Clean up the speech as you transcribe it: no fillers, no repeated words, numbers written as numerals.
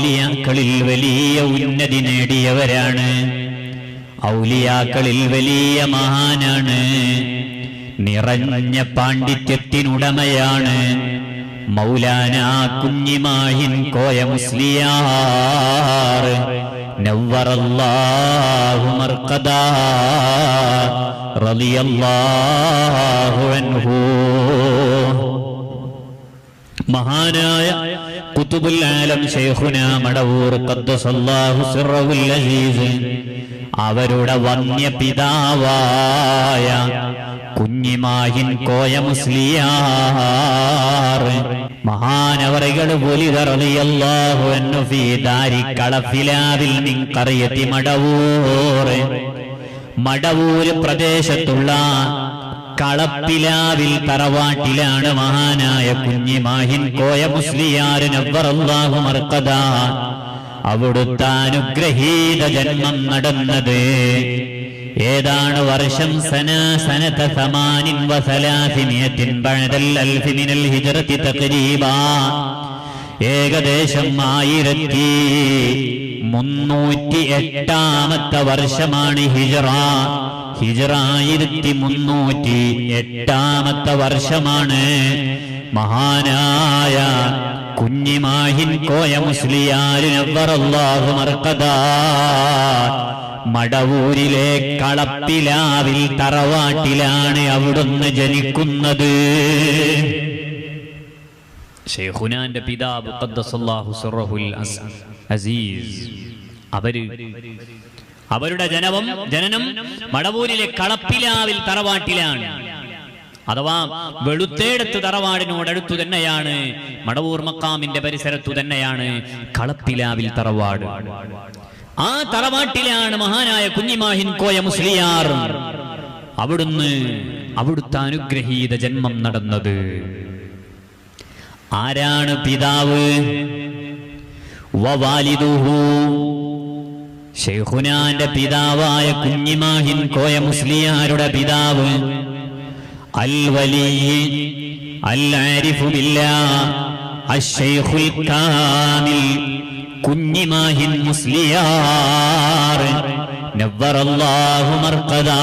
ഔലിയാക്കളിൽ വലിയ ഉന്നതി നേടിയവരാണ്, ഔലിയാക്കളിൽ വലിയ മഹാനാണ്, നിറഞ്ഞ പാണ്ഡിത്യത്തിനുടമയാണ് മൗലാന കുഞ്ഞിമാഹിൻ കോയ മുസ്ലിയാർ നവ്വറല്ലാഹു മർഖദാ റളിയല്ലാഹു അൻഹു. മഹാനായ ഖുതുബുൽ ആലം ശൈഖുനാ മടവൂർ ഖദ്ദസല്ലാഹു സിർറഹുൽ അസീസ് അവരുടെ വന്യ പിതാവായ കുഞ്ഞിമാഹിൻ കോയ മുസ്ലിയാർ മഹാനവറുകൾ റളിയല്ലാഹു അൻഹു ഫീ ദാരി കളഫിലാവിൽ മിൻ ഖറിയത്തി മടവൂർ, മടവൂര് പ്രദേശത്തുള്ള കളപ്പിലാവിൽ തറവാട്ടിലാണ് മഹാനായ കുഞ്ഞിമാഹിൻ കോയ മുസ്ലിയാർ നവ്വറല്ലാഹു മർഖദാ അവിടുത്തെ അനുഗ്രഹീത ജന്മം നടന്നത്. ഏതാണ് വർഷം? സനത 38 ബഅദൽ അൽഫി മിനൽ ഹിജ്റതി തഖരീബാ, ഏകദേശം 1308 വർഷമാണ് ഹിജ്റ. ഹിജ്റ 1308 വർഷമാണ്. മഹാനായ കുഞ്ഞിമാഹിൻ കോയ മുസ്ലിയാർ നവ്വറല്ലാഹു മർഖദാ മടവൂരിലെ കളപ്പിലാവിൽ തറവാട്ടിലാണ് അവിടുന്ന് ജനിക്കുന്നത്. ശൈഖുനാന്റെ പിതാവ് ഖദ്ദസല്ലാഹു സിർറഹുൽ അസീസ് അവരുടെ ജനനം മടവൂരിലെ കളപ്പിലാവിൽ തറവാട്ടിലാണ്. അഥവാ വെളുത്തേടത്ത് തറവാടിനോടടുത്തു തന്നെയാണ്, മടവൂർ മക്കാമിന്റെ പരിസരത്തു തന്നെയാണ് കളപ്പിലാവിൽ തറവാട്. ആ തറവാട്ടിലാണ് മഹാനായ കുഞ്ഞിമാഹിൻ കോയ മുസ്ലിയാർ അവിടുത്തെ അനുഗ്രഹീത ജന്മം നടന്നത്. ആരാണ് പിതാവ്? വവാലിദുഹു, ശൈഖുനാന്റെ പിതാവായ കുഞ്ഞിമാഹിൻ കോയ മുസ്ലിയാരുടെ പിതാവ് അൽ വലി അൽ ആരിഫു ബില്ലാഹ് അശ്ശൈഖുൽ കാമിൽ കുഞ്ഞിമാഹിൻ മുസ്ലിയാർ നവ്വറല്ലാഹു മർഖദാ.